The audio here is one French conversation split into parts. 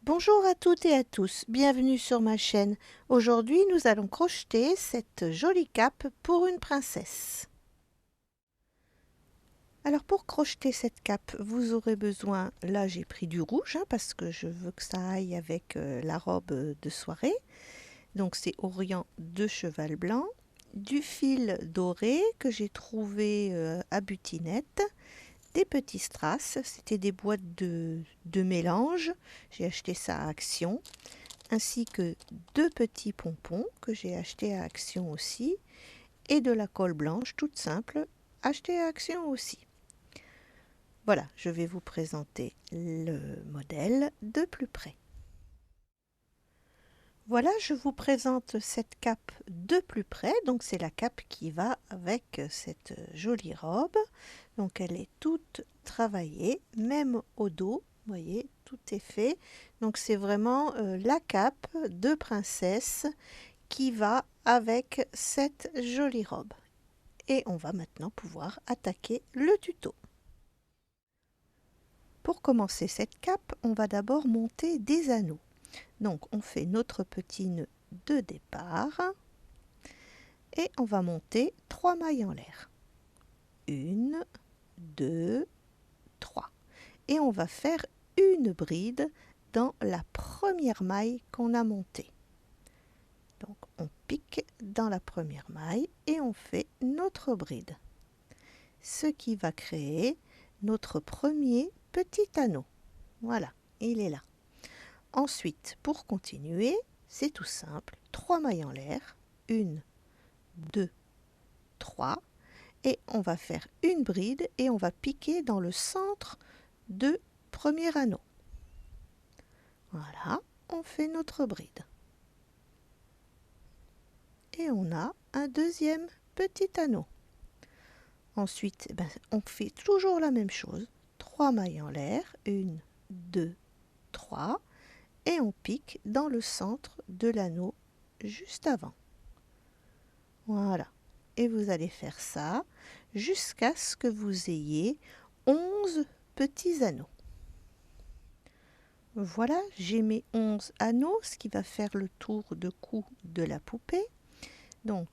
Bonjour à toutes et à tous, bienvenue sur ma chaîne. Aujourd'hui, nous allons crocheter cette jolie cape pour une princesse. Alors pour crocheter cette cape, vous aurez besoin, là j'ai pris du rouge parce que je veux que ça aille avec la robe de soirée. Donc c'est Orient de cheval blanc, du fil doré que j'ai trouvé à Butinette, des petits strass, c'était des boîtes de mélange, j'ai acheté ça à Action, ainsi que deux petits pompons que j'ai achetés à Action aussi, et de la colle blanche toute simple, achetée à Action aussi. Voilà, je vais vous présenter le modèle de plus près. Voilà, je vous présente cette cape de plus près. Donc c'est la cape qui va avec cette jolie robe. Donc elle est toute travaillée, même au dos. Vous voyez, tout est fait. Donc c'est vraiment la cape de princesse qui va avec cette jolie robe. Et on va maintenant pouvoir attaquer le tuto. Pour commencer cette cape, on va d'abord monter des anneaux. Donc on fait notre petit nœud de départ et on va monter 3 mailles en l'air. 1, 2, 3. Et on va faire une bride dans la première maille qu'on a montée. Donc on pique dans la première maille et on fait notre bride. Ce qui va créer notre premier petit anneau. Voilà, il est là. Ensuite, pour continuer, c'est tout simple. 3 mailles en l'air. 1, 2, 3. Et on va faire une bride et on va piquer dans le centre du premier anneau. Voilà, on fait notre bride. Et on a un deuxième petit anneau. Ensuite, on fait toujours la même chose. 3 mailles en l'air. 1, 2, 3. Et on pique dans le centre de l'anneau juste avant. Voilà. Et vous allez faire ça jusqu'à ce que vous ayez 11 petits anneaux. Voilà, j'ai mes 11 anneaux, ce qui va faire le tour de cou de la poupée. Donc,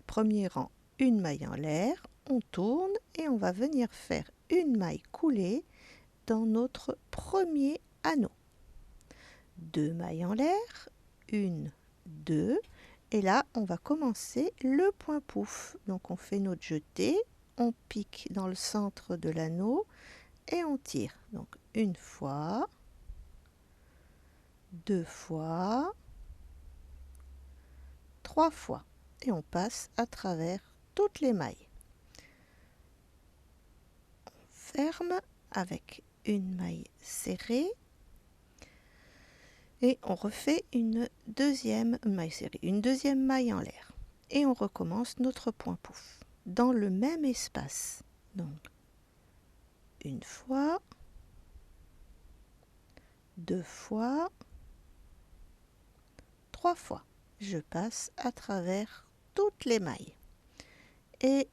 premier rang, une maille en l'air, on tourne et on va venir faire une maille coulée dans notre premier anneau. 2 mailles en l'air, 1, 2, et là on va commencer le point pouf. Donc on fait notre jeté, on pique dans le centre de l'anneau et on tire. Donc une fois, 2 fois, 3 fois, et on passe à travers toutes les mailles. On ferme avec une maille serrée et on refait une deuxième maille serrée, une deuxième maille en l'air, et on recommence notre point pouf dans le même espace. Donc une fois, 2 fois, 3 fois. Je passe à travers toutes les mailles et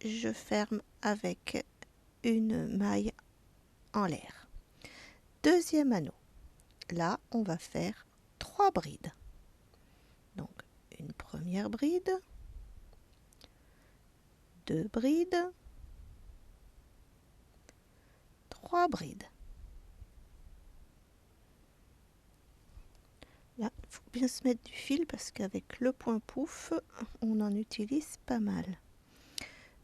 je ferme avec une maille en l'air. Deuxième anneau. Là, on va faire 3 brides. Donc une première bride, 2 brides, 3 brides. Là, il faut bien se mettre du fil parce qu'avec le point pouf, on en utilise pas mal.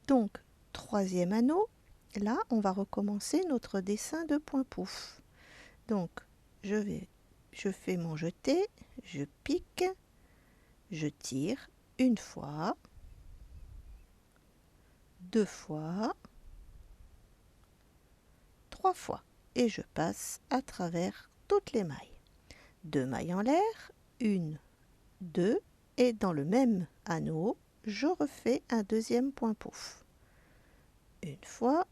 Donc, troisième anneau, là, on va recommencer notre dessin de point pouf. Donc, je fais mon jeté, je pique, je tire une fois, 2 fois, 3 fois, et je passe à travers toutes les mailles. 2 mailles en l'air, 1, 2, et dans le même anneau, je refais un deuxième point pouf. Une fois,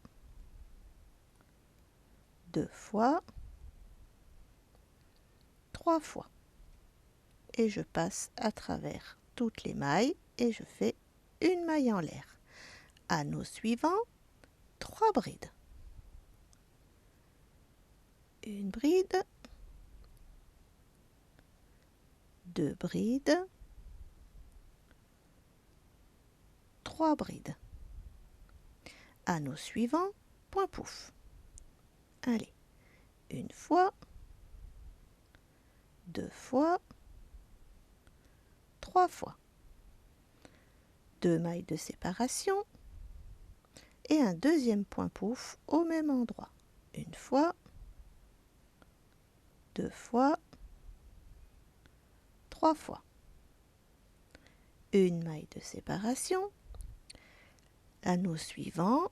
2 fois, 3 fois. Et je passe à travers toutes les mailles et je fais une maille en l'air. Anneau suivant, 3 brides. une bride, 2 brides, 3 brides. Anneau suivant, point pouf. Allez, une fois, 2 fois, 3 fois. 2 mailles de séparation et un deuxième point pouf au même endroit. Une fois, 2 fois, 3 fois. Une maille de séparation, anneau suivant,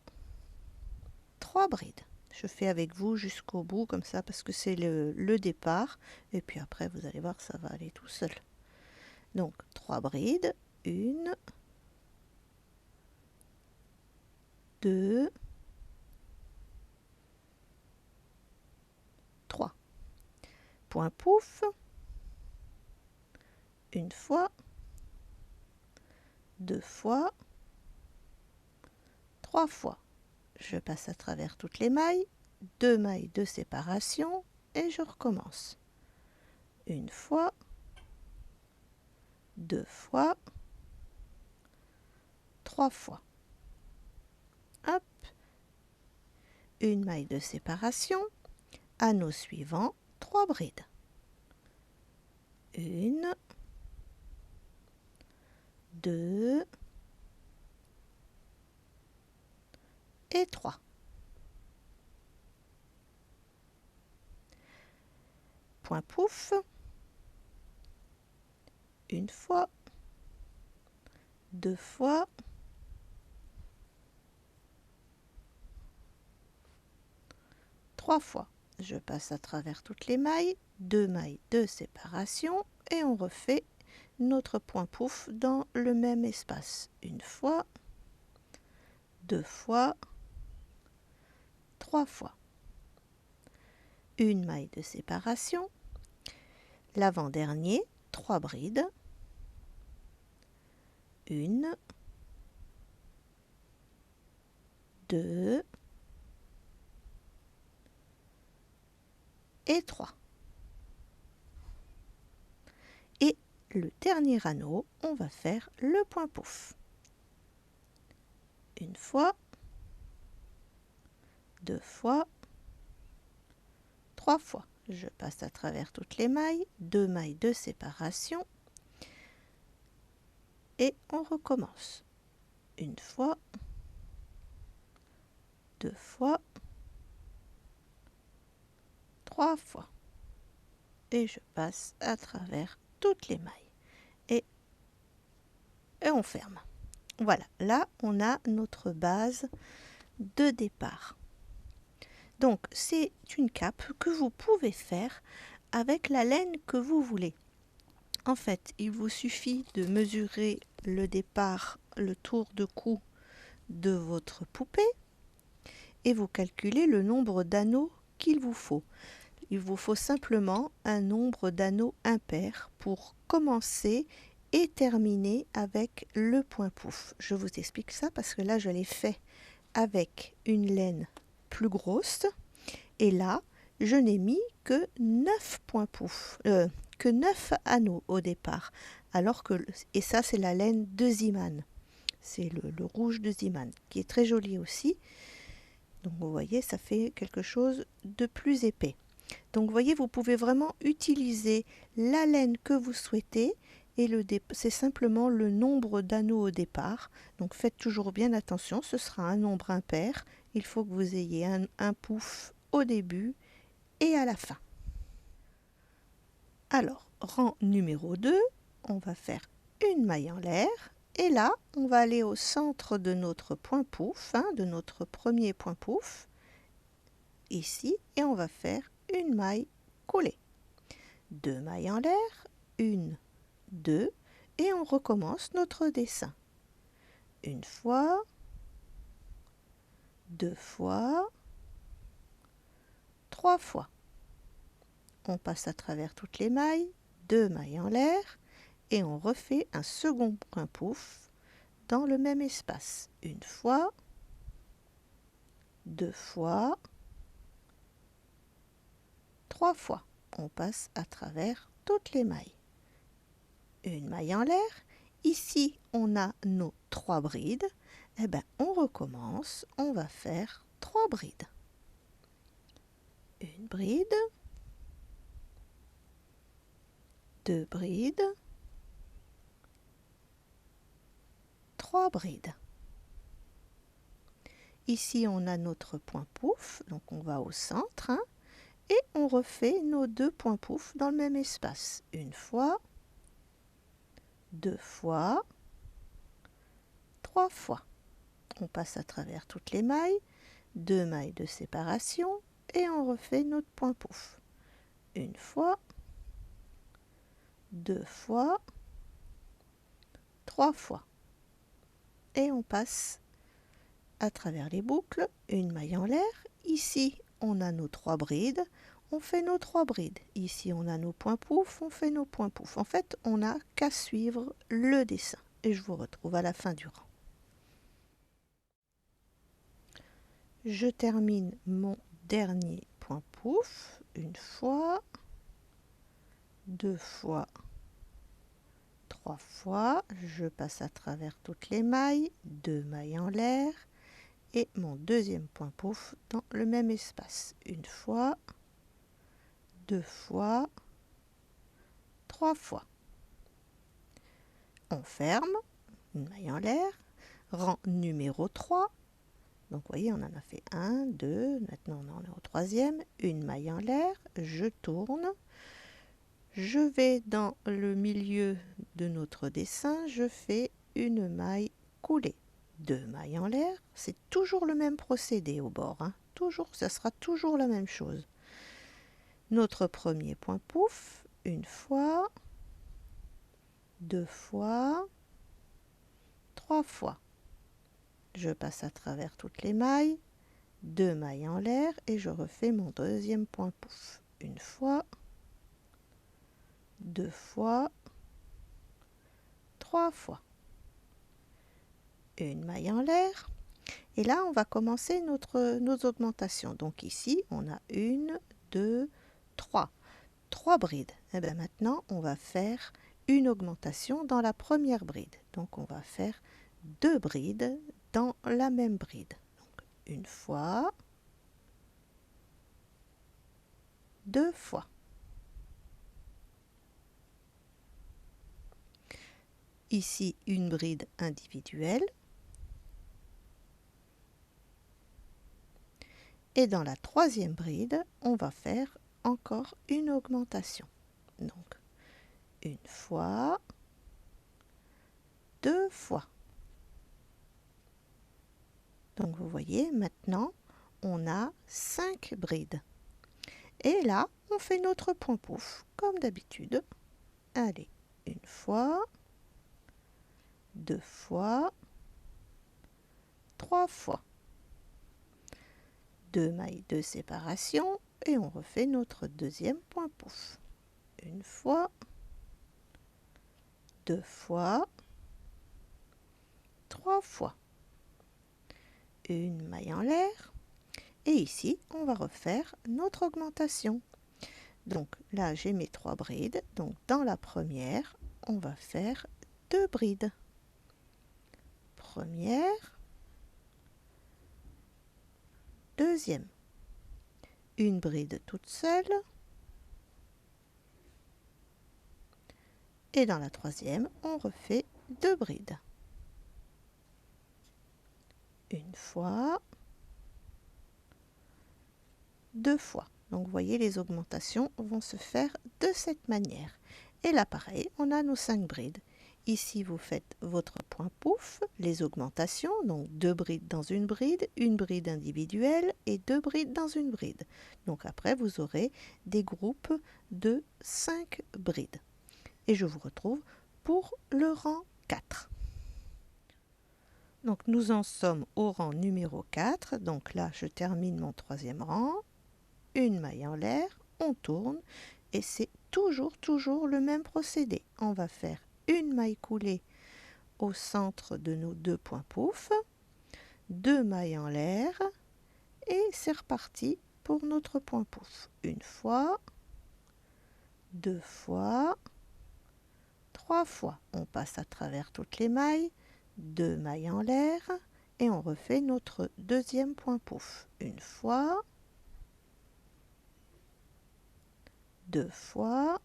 3 brides. Je fais avec vous jusqu'au bout comme ça parce que c'est le départ et puis après vous allez voir ça va aller tout seul. Donc 3 brides, 1, 2, 3. Point pouf, une fois, 2 fois, 3 fois. Je passe à travers toutes les mailles, 2 mailles de séparation et je recommence. Une fois, 2 fois, 3 fois. Hop, une maille de séparation, anneau suivant, 3 brides. 1, 2 et 3. Point pouf, une fois, 2 fois, 3 fois. Je passe à travers toutes les mailles, 2 mailles de séparation et on refait notre point pouf dans le même espace. Une fois, 2 fois, 3 fois. Une maille de séparation, l'avant-dernier, 3 brides, 1, 2 et 3. Et le dernier anneau, on va faire le point pouf. Une fois, 2 fois, 3 fois. Je passe à travers toutes les mailles, 2 mailles de séparation et on recommence. Une fois, 2 fois, 3 fois. Et je passe à travers toutes les mailles. Et on ferme. Voilà, là on a notre base de départ. Donc c'est une cape que vous pouvez faire avec la laine que vous voulez. En fait, il vous suffit de mesurer le départ, le tour de cou de votre poupée et vous calculez le nombre d'anneaux qu'il vous faut. Il vous faut simplement un nombre d'anneaux impair pour commencer et terminer avec le point pouf. Je vous explique ça parce que là je l'ai fait avec une laine plus grosse et là je n'ai mis que 9 points pouf, que 9 anneaux au départ, alors que, et ça c'est la laine de Ziman, c'est le rouge de Ziman qui est très joli aussi. Donc vous voyez, ça fait quelque chose de plus épais. Donc vous voyez, vous pouvez vraiment utiliser la laine que vous souhaitez et c'est simplement le nombre d'anneaux au départ. Donc faites toujours bien attention, ce sera un nombre impair. Il faut que vous ayez un pouf au début et à la fin. Alors, rang numéro 2, on va faire une maille en l'air. Et là, on va aller au centre de notre point pouf, de notre premier point pouf, ici, et on va faire une maille collée. 2 mailles en l'air, 1, 2, et on recommence notre dessin. Une fois, 2 fois, 3 fois. On passe à travers toutes les mailles, 2 mailles en l'air, et on refait un second point pouf dans le même espace. Une fois, 2 fois, 3 fois. On passe à travers toutes les mailles. Une maille en l'air. Ici, on a nos 3 brides. Eh bien, on recommence. On va faire 3 brides. Une bride, 2 brides, 3 brides. Ici, on a notre point pouf, donc on va au centre, hein, et on refait nos 2 points pouf dans le même espace. Une fois, 2 fois, 3 fois. On passe à travers toutes les mailles, 2 mailles de séparation, et on refait notre point pouf. Une fois, 2 fois, 3 fois. Et on passe à travers les boucles, une maille en l'air. Ici, on a nos 3 brides. On fait nos 3 brides. Ici, on a nos points pouf, on fait nos points pouf. En fait, on n'a qu'à suivre le dessin. Et je vous retrouve à la fin du rang. Je termine mon dernier point pouf. Une fois, 2 fois, 3 fois. Je passe à travers toutes les mailles, 2 mailles en l'air. Et mon deuxième point pouf dans le même espace. Une fois, 2 fois, 3 fois. On ferme, une maille en l'air, rang numéro 3. Donc vous voyez, on en a fait 1, 2, maintenant on en est au troisième, une maille en l'air, je tourne, je vais dans le milieu de notre dessin, je fais une maille coulée. 2 mailles en l'air, c'est toujours le même procédé au bord, hein. Toujours, ça sera toujours la même chose. Notre premier point pouf, une fois, 2 fois, 3 fois. Je passe à travers toutes les mailles, 2 mailles en l'air et je refais mon deuxième point pouf. Une fois, 2 fois, 3 fois. Une maille en l'air. Et là, on va commencer nos augmentations. Donc ici, on a 1, 2, 3. 3 brides. Et bien maintenant, on va faire une augmentation dans la première bride. Donc on va faire 2 brides dans la même bride. Donc, une fois, 2 fois. Ici, une bride individuelle. Et dans la troisième bride, on va faire encore une augmentation. Donc, une fois, 2 fois. Donc, vous voyez, maintenant, on a 5 brides. Et là, on fait notre point pouf, comme d'habitude. Allez, une fois, 2 fois, 3 fois. 2 mailles de séparation et on refait notre deuxième point pouf. Une fois, 2 fois, 3 fois. Une maille en l'air. Et ici, on va refaire notre augmentation. Donc là, j'ai mes 3 brides. Donc dans la première, on va faire 2 brides. Première, deuxième. Une bride toute seule. Et dans la troisième, on refait 2 brides. Une fois, 2 fois. Donc vous voyez, les augmentations vont se faire de cette manière. Et là pareil, on a nos 5 brides. Ici vous faites votre point pouf, les augmentations, donc 2 brides dans une bride individuelle et 2 brides dans une bride. Donc après vous aurez des groupes de 5 brides. Et je vous retrouve pour le rang 4. Donc nous en sommes au rang numéro 4. Donc là je termine mon troisième rang. Une maille en l'air, on tourne et c'est toujours le même procédé. On va faire une maille coulée au centre de nos 2 points pouf, 2 mailles en l'air et c'est reparti pour notre point pouf. Une fois, 2 fois, 3 fois. On passe à travers toutes les mailles, 2 mailles en l'air et on refait notre deuxième point pouf. Une fois, 2 fois,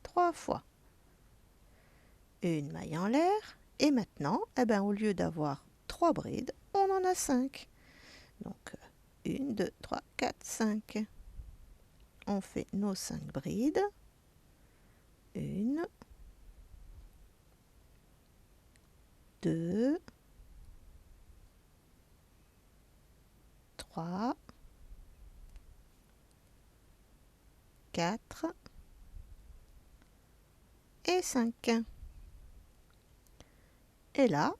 3 fois. Une maille en l'air et maintenant, au lieu d'avoir 3 brides, on en a 5. Donc 1, 2, 3, 4, 5. On fait nos 5 brides. 1, 2, 3, 4 et 5. Et là,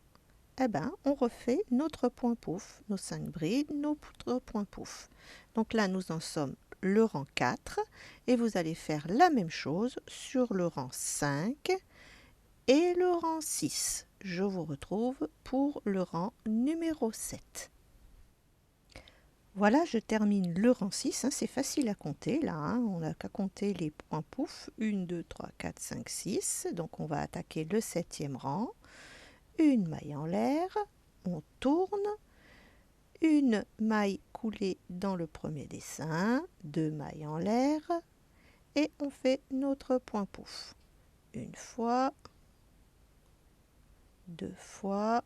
on refait notre point pouf, nos 5 brides, notre point pouf. Donc là, nous en sommes le rang 4 et vous allez faire la même chose sur le rang 5 et le rang 6. Je vous retrouve pour le rang numéro 7. Voilà, je termine le rang 6, c'est facile à compter là, on n'a qu'à compter les points pouf, 1, 2, 3, 4, 5, 6, donc on va attaquer le 7e rang, une maille en l'air, on tourne, une maille coulée dans le premier dessin, 2 mailles en l'air et on fait notre point pouf. Une fois, 2 fois,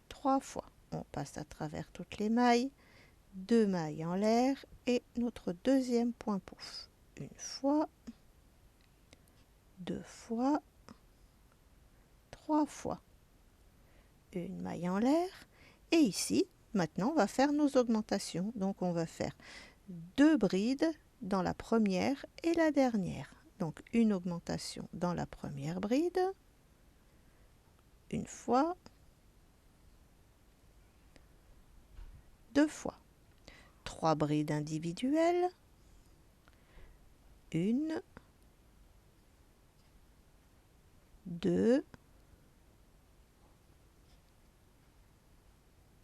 3 fois. On passe à travers toutes les mailles, 2 mailles en l'air et notre deuxième point pouf. Une fois, 2 fois, 3 fois. Une maille en l'air et ici, maintenant, on va faire nos augmentations. Donc, on va faire 2 brides dans la première et la dernière. Donc, une augmentation dans la première bride, une fois, 2 fois. 3 brides individuelles, 1, 2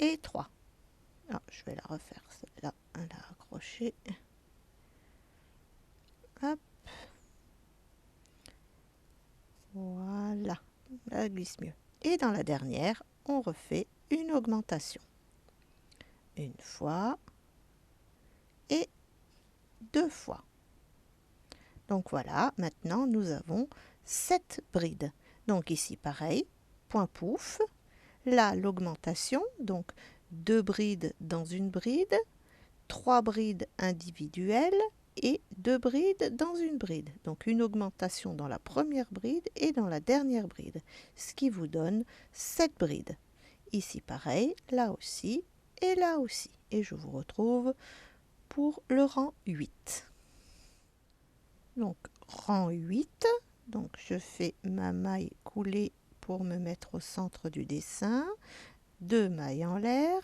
et 3. Alors, je vais la refaire celle-là, à la accrocher. Hop. Voilà, elle glisse mieux. Et dans la dernière, on refait une augmentation. Une fois et 2 fois. Donc voilà, maintenant nous avons 7 brides. Donc ici pareil, point pouf. Là l'augmentation, donc 2 brides dans une bride, 3 brides individuelles et 2 brides dans une bride. Donc une augmentation dans la première bride et dans la dernière bride, ce qui vous donne 7 brides. Ici pareil, là aussi et là aussi. Et je vous retrouve pour le rang 8. Donc rang 8, donc je fais ma maille coulée pour me mettre au centre du dessin, 2 mailles en l'air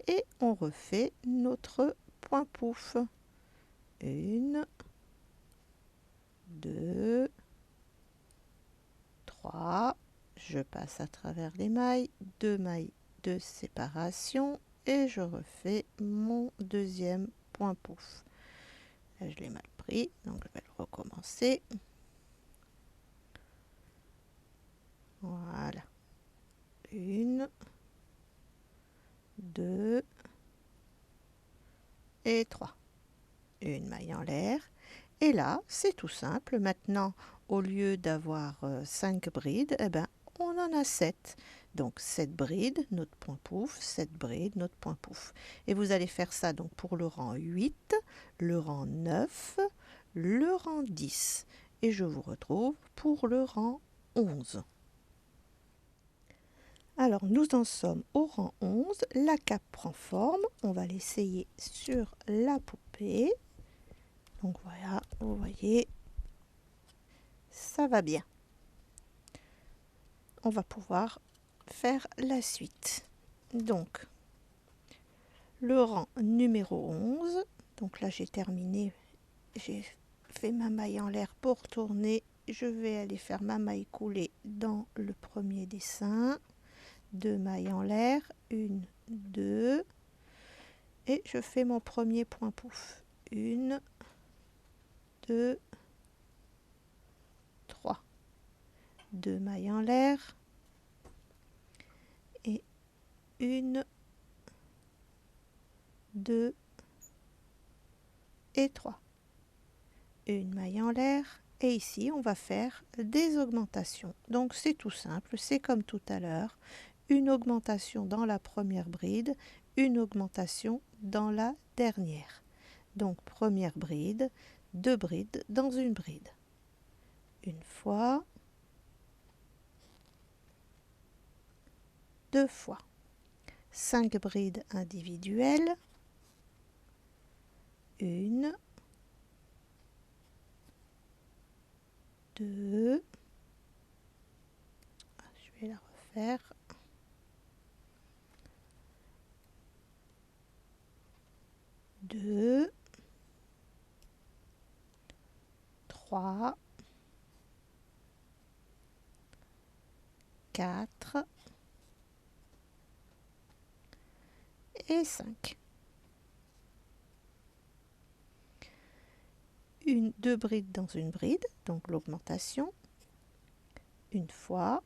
et on refait notre point pouf. 1, 2, 3, je passe à travers les mailles, 2 mailles de séparation et je refais mon deuxième point pouf. Là, je l'ai mal pris, donc je vais le recommencer. Voilà. 1, 2 et 3. Une maille en l'air. Et là, c'est tout simple. Maintenant, au lieu d'avoir 5 brides, on en a 7. Donc 7 brides, notre point pouf, 7 brides, notre point pouf. Et vous allez faire ça donc pour le rang 8, le rang 9, le rang 10. Et je vous retrouve pour le rang 11. Alors nous en sommes au rang 11, la cape prend forme, on va l'essayer sur la poupée. Donc voilà, vous voyez, ça va bien. On va pouvoir faire la suite. Donc le rang numéro 11, donc là j'ai terminé, j'ai fait ma maille en l'air pour tourner, je vais aller faire ma maille coulée dans le premier dessin. 2 mailles en l'air, 1, 2 et je fais mon premier point pouf. 1, 2, 3. 2 mailles en l'air et 1, 2 et 3. Une maille en l'air et ici on va faire des augmentations. Donc c'est tout simple, c'est comme tout à l'heure, une augmentation dans la première bride, une augmentation dans la dernière. Donc première bride, 2 brides dans une bride. Une fois, 2 fois. 5 brides individuelles. 1, 2, je vais la refaire. 2, 3, 4 et 5. 2 brides dans une bride, donc l'augmentation, une fois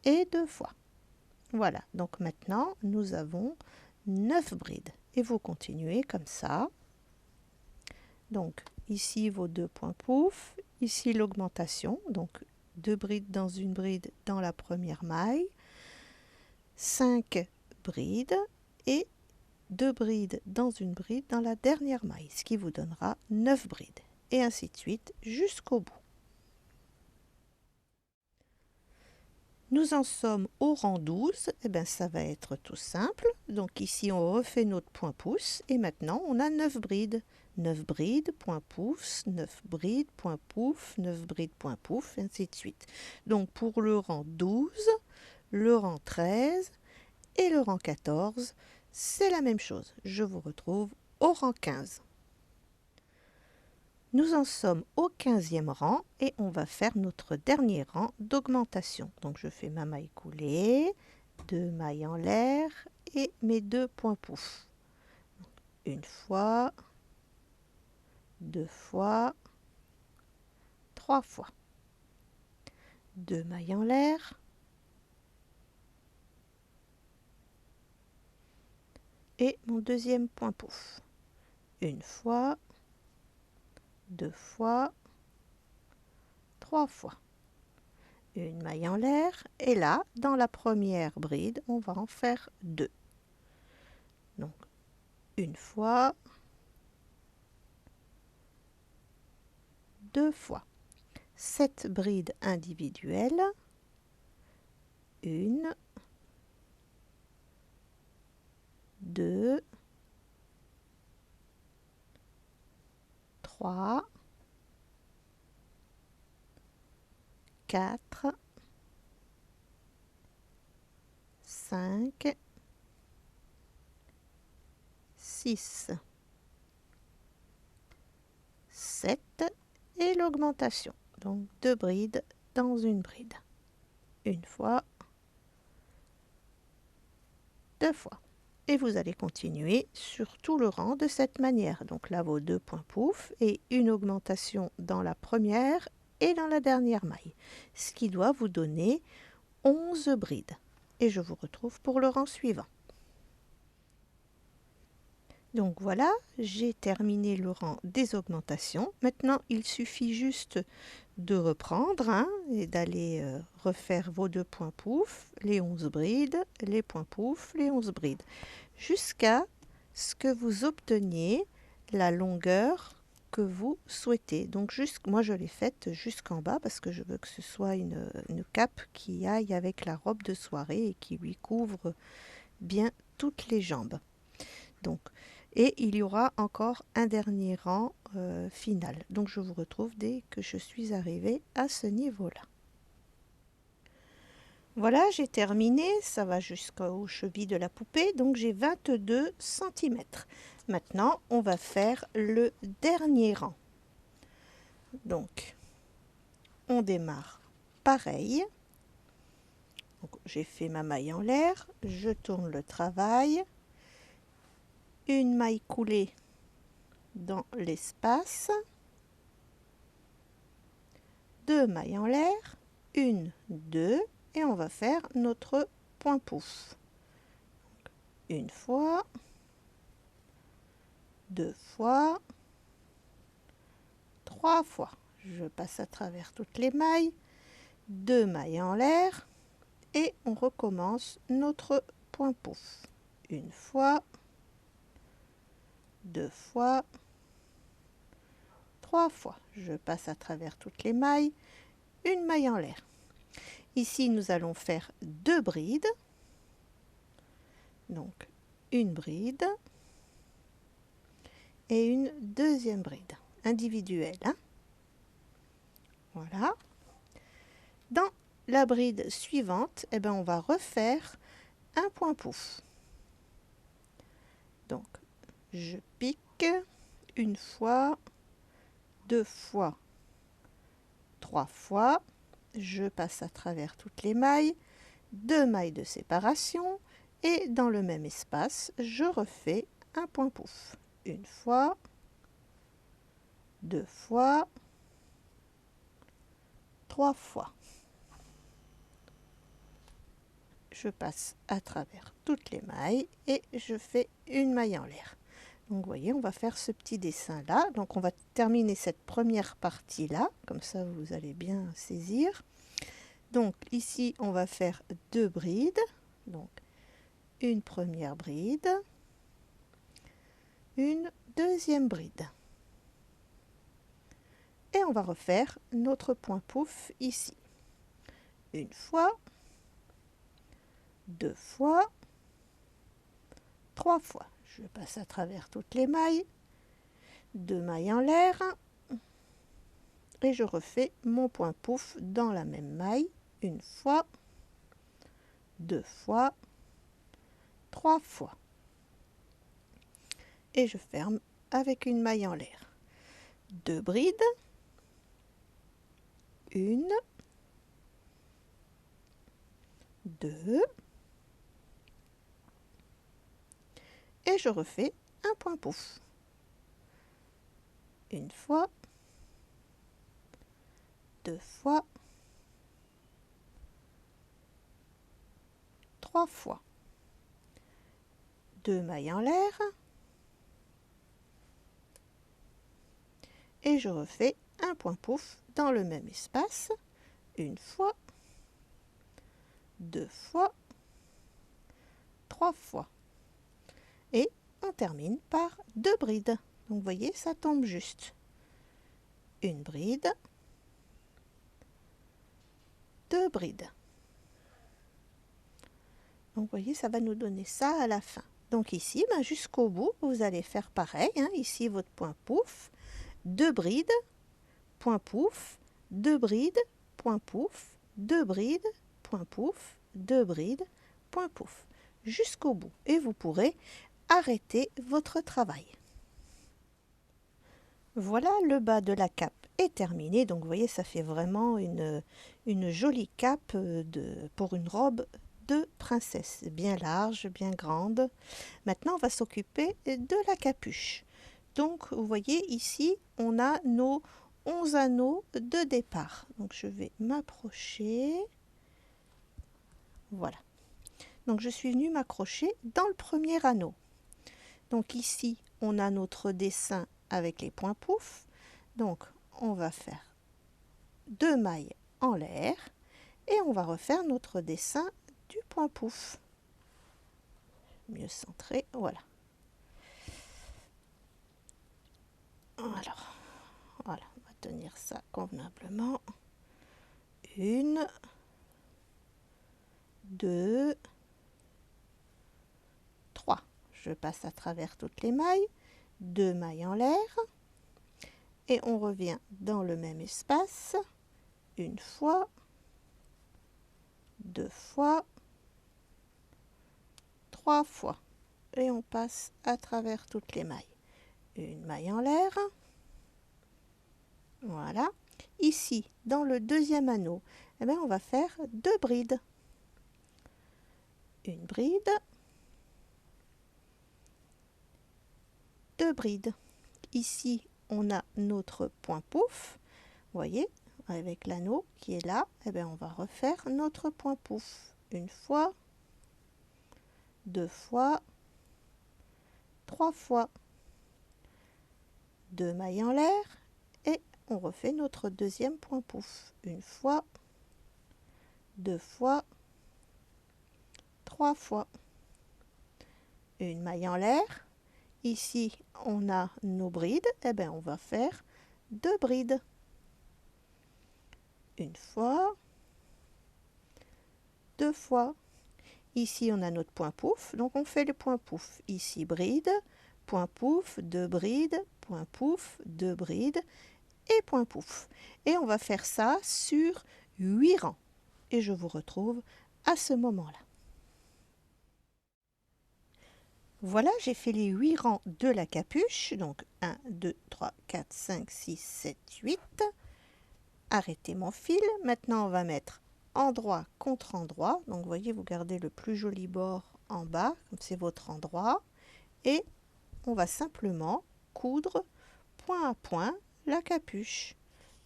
et 2 fois. Voilà, donc maintenant nous avons 9 brides et vous continuez comme ça. Donc ici vos 2 points pouf, ici l'augmentation, donc 2 brides dans une bride dans la première maille, 5 brides et 2 brides dans une bride dans la dernière maille, ce qui vous donnera 9 brides et ainsi de suite jusqu'au bout. Nous en sommes au rang 12, et bien ça va être tout simple. Donc ici on refait notre point pouce et maintenant on a 9 brides. 9 brides, point pouce, 9 brides, point pouf, 9 brides, point pouf, et ainsi de suite. Donc pour le rang 12, le rang 13 et le rang 14, c'est la même chose. Je vous retrouve au rang 15. Nous en sommes au 15e rang et on va faire notre dernier rang d'augmentation. Donc je fais ma maille coulée, 2 mailles en l'air et mes 2 points pouf. Une fois, 2 fois, 3 fois. 2 mailles en l'air et mon deuxième point pouf. Une fois, 2 fois, 3 fois. Une maille en l'air et là, dans la première bride, on va en faire 2. Donc, une fois, 2 fois. 7 brides individuelles. 1, 2, 3, 4, 5, 6, 7 et l'augmentation. Donc 2 brides dans une bride. Une fois, 2 fois. Et vous allez continuer sur tout le rang de cette manière. Donc là, vos 2 points pouf et une augmentation dans la première et dans la dernière maille. Ce qui doit vous donner 11 brides. Et je vous retrouve pour le rang suivant. Donc voilà, j'ai terminé le rang des augmentations. Maintenant, il suffit juste de reprendre et d'aller refaire vos 2 points pouf, les 11 brides, les points pouf, les 11 brides, jusqu'à ce que vous obteniez la longueur que vous souhaitez. Donc moi je l'ai faite jusqu'en bas parce que je veux que ce soit une cape qui aille avec la robe de soirée et qui lui couvre bien toutes les jambes. Donc, et il y aura encore un dernier rang final. Donc je vous retrouve dès que je suis arrivée à ce niveau-là. Voilà, j'ai terminé, ça va jusqu'aux chevilles de la poupée, donc j'ai 22 cm. Maintenant, on va faire le dernier rang. Donc, on démarre pareil. J'ai fait ma maille en l'air, je tourne le travail, une maille coulée dans l'espace, 2 mailles en l'air, 1, 2, et on va faire notre point pouf. Une fois, 2 fois, 3 fois. Je passe à travers toutes les mailles, 2 mailles en l'air, et on recommence notre point pouf. Une fois, 2 fois, 3 fois. Je passe à travers toutes les mailles, une maille en l'air. Ici, nous allons faire 2 brides. Donc, une bride et une deuxième bride individuelle. Hein. Voilà. Dans la bride suivante, eh ben, on va refaire un point pouf. Donc, je pique une fois, 2 fois, 3 fois. Je passe à travers toutes les mailles, 2 mailles de séparation, et dans le même espace, je refais un point pouf. Une fois, 2 fois, 3 fois. Je passe à travers toutes les mailles et je fais une maille en l'air. Donc vous voyez, on va faire ce petit dessin là. Donc on va terminer cette première partie là, comme ça vous allez bien saisir. Donc ici on va faire 2 brides. Donc une première bride, une deuxième bride. Et on va refaire notre point pouf ici. Une fois, 2 fois, 3 fois. Je passe à travers toutes les mailles, 2 mailles en l'air, et je refais mon point pouf dans la même maille, une fois, 2 fois, 3 fois. Et je ferme avec une maille en l'air. 2 brides, une, 2, et je refais un point pouf. Une fois, 2 fois, 3 fois. 2 mailles en l'air, et je refais un point pouf dans le même espace, une fois, 2 fois, 3 fois. Et on termine par 2 brides. Donc vous voyez, ça tombe juste. Une bride, 2 brides. Donc vous voyez, ça va nous donner ça à la fin. Donc ici, ben, jusqu'au bout, vous allez faire pareil. Hein. Ici, votre point pouf, 2 brides, point pouf, 2 brides, point pouf, 2 brides, point pouf, 2 brides, point pouf. Jusqu'au bout. Et vous pourrez arrêter votre travail. Voilà, le bas de la cape est terminé. Donc vous voyez, ça fait vraiment une jolie cape pour une robe de princesse. Bien large, bien grande. Maintenant, on va s'occuper de la capuche. Donc vous voyez, ici, on a nos 11 anneaux de départ. Donc je vais m'approcher. Voilà. Donc je suis venue m'accrocher dans le premier anneau. Donc ici, on a notre dessin avec les points pouf. Donc on va faire 2 mailles en l'air et on va refaire notre dessin du point pouf. Mieux centré, voilà. Alors, voilà, on va tenir ça convenablement. 1, 2, 3. Je passe à travers toutes les mailles, 2 mailles en l'air, et on revient dans le même espace, une fois, 2 fois, 3 fois, et on passe à travers toutes les mailles. Une maille en l'air, voilà. Ici, dans le deuxième anneau, eh bien, on va faire 2 brides. Une bride, 2 brides. ici on a notre point pouf, vous voyez, avec l'anneau qui est là, et bien on va refaire notre point pouf. Une fois, deux fois, trois fois, deux mailles en l'air, et on refait notre deuxième point pouf. Une fois, deux fois, trois fois, une maille en l'air. Ici on a nos brides, et bien on va faire deux brides. Une fois, deux fois. Ici on a notre point pouf, donc on fait le point pouf. Ici bride, point pouf, deux brides, point pouf, deux brides et point pouf. Et on va faire ça sur 8 rangs. Et je vous retrouve à ce moment-là. Voilà, j'ai fait les 8 rangs de la capuche. Donc 1, 2, 3, 4, 5, 6, 7, 8. Arrêtez mon fil. Maintenant on va mettre endroit contre endroit. Donc vous voyez, vous gardez le plus joli bord en bas, comme c'est votre endroit. Et on va simplement coudre point à point la capuche.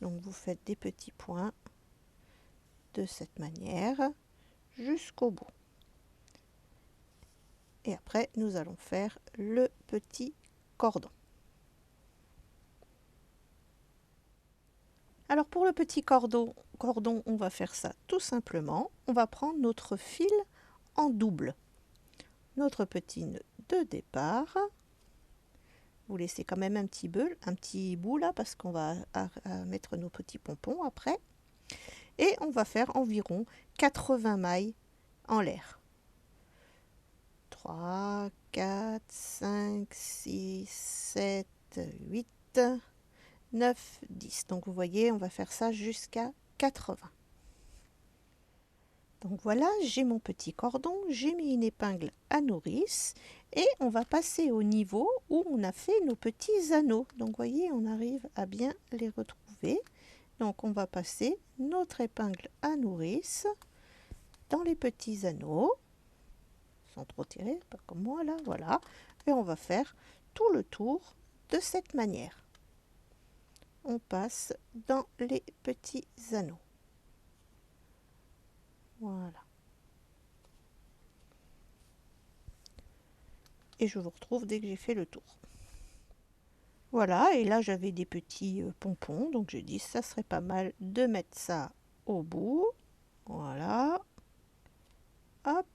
Donc vous faites des petits points de cette manière jusqu'au bout. Et après nous allons faire le petit cordon. Alors pour le petit cordon, on va faire ça tout simplement. On va prendre notre fil en double. Notre petit nœud de départ. Vous laissez quand même un petit bout là parce qu'on va mettre nos petits pompons après. Et on va faire environ 80 mailles en l'air. 3, 4, 5, 6, 7, 8, 9, 10. Donc vous voyez, on va faire ça jusqu'à 80. Donc voilà, j'ai mon petit cordon, j'ai mis une épingle à nourrice et on va passer au niveau où on a fait nos petits anneaux. Donc vous voyez, on arrive à bien les retrouver. Donc on va passer notre épingle à nourrice dans les petits anneaux, sans trop tirer, pas comme moi là, voilà. Et on va faire tout le tour de cette manière. On passe dans les petits anneaux. Voilà. Et je vous retrouve dès que j'ai fait le tour. Voilà, et là j'avais des petits pompons, donc j'ai dit ça serait pas mal de mettre ça au bout. Voilà. Hop.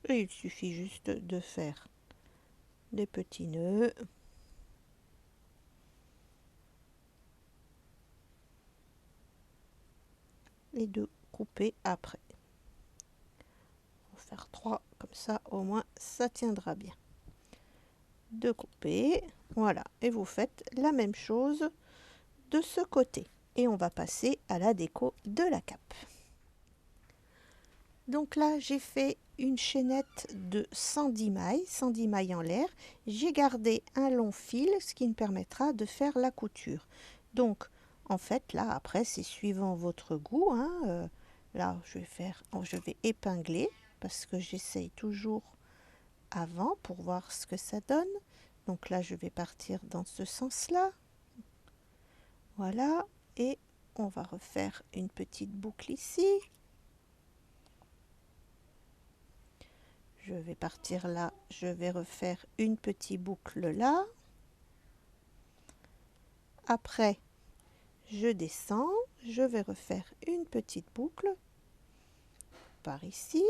Et il suffit juste de faire des petits nœuds. Et de couper après. On va faire 3 comme ça, au moins ça tiendra bien. De couper, voilà, et vous faites la même chose de ce côté. Et on va passer à la déco de la cape. Donc là, j'ai fait une chaînette de 110 mailles en l'air. J'ai gardé un long fil, ce qui me permettra de faire la couture. Donc, en fait, là, après, c'est suivant votre goût. Hein, là, je vais épingler parce que j'essaye toujours avant pour voir ce que ça donne. Donc là, je vais partir dans ce sens-là. Voilà, et on va refaire une petite boucle ici. Je vais partir là, je vais refaire une petite boucle là. Après, je descends, je vais refaire une petite boucle par ici.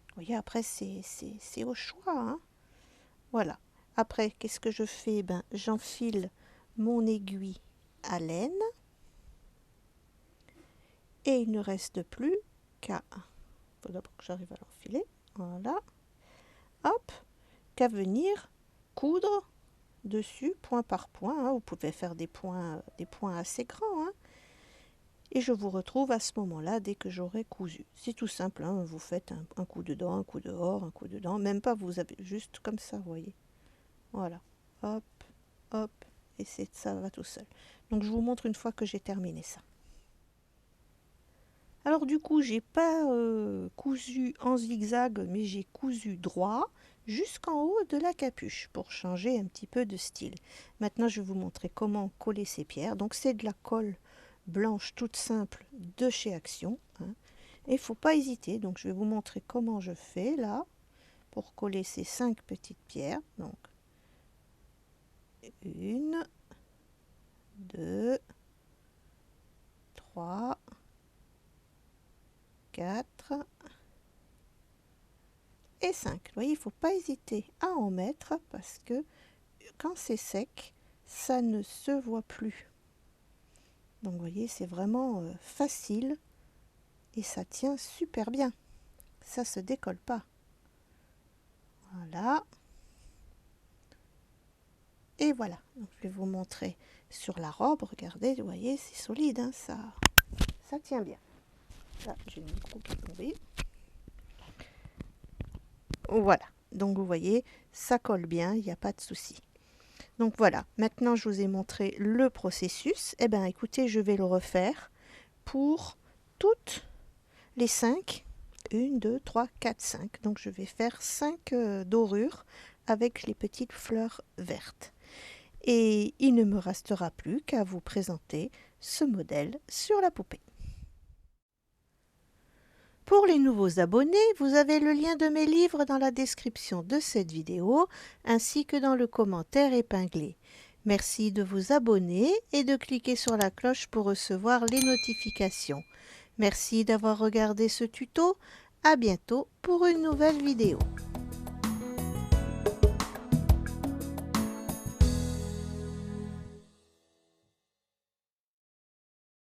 Vous voyez, après, c'est au choix. Hein. Voilà. Après, qu'est-ce que je fais? Ben, j'enfile mon aiguille à laine. Et il ne reste plus qu'à... Il faut d'abord que j'arrive à l'enfiler. Voilà. Hop. Qu'à venir coudre dessus, point par point. Hein. Vous pouvez faire des points assez grands. Hein. Et je vous retrouve à ce moment-là dès que j'aurai cousu. C'est tout simple. Hein. Vous faites un coup dedans, un coup dehors, un coup dedans. Même pas, vous avez juste comme ça, vous voyez. Voilà. Hop, hop. Et ça va tout seul. Donc je vous montre une fois que j'ai terminé ça. Alors du coup, j'ai pas cousu en zigzag, mais j'ai cousu droit jusqu'en haut de la capuche pour changer un petit peu de style. Maintenant, je vais vous montrer comment coller ces pierres. Donc c'est de la colle blanche toute simple de chez Action, hein. Et il ne faut pas hésiter. Donc je vais vous montrer comment je fais là pour coller ces 5 petites pierres. Donc 1, 2, 3, 4 et 5. Vous voyez, il ne faut pas hésiter à en mettre parce que quand c'est sec, ça ne se voit plus. Donc vous voyez, c'est vraiment facile et ça tient super bien. Ça se décolle pas. Voilà. Et voilà. Donc, je vais vous montrer sur la robe. Regardez, vous voyez, c'est solide, hein, ça tient bien. Là, j'ai le micro qui est tombé. Voilà. Donc vous voyez, ça colle bien, il n'y a pas de souci. Donc voilà, maintenant je vous ai montré le processus. Eh bien écoutez, je vais le refaire pour toutes les 5. 1, 2, 3, 4, 5. Donc je vais faire 5 dorures avec les petites fleurs vertes. Et il ne me restera plus qu'à vous présenter ce modèle sur la poupée. Pour les nouveaux abonnés, vous avez le lien de mes livres dans la description de cette vidéo, ainsi que dans le commentaire épinglé. Merci de vous abonner et de cliquer sur la cloche pour recevoir les notifications. Merci d'avoir regardé ce tuto. À bientôt pour une nouvelle vidéo.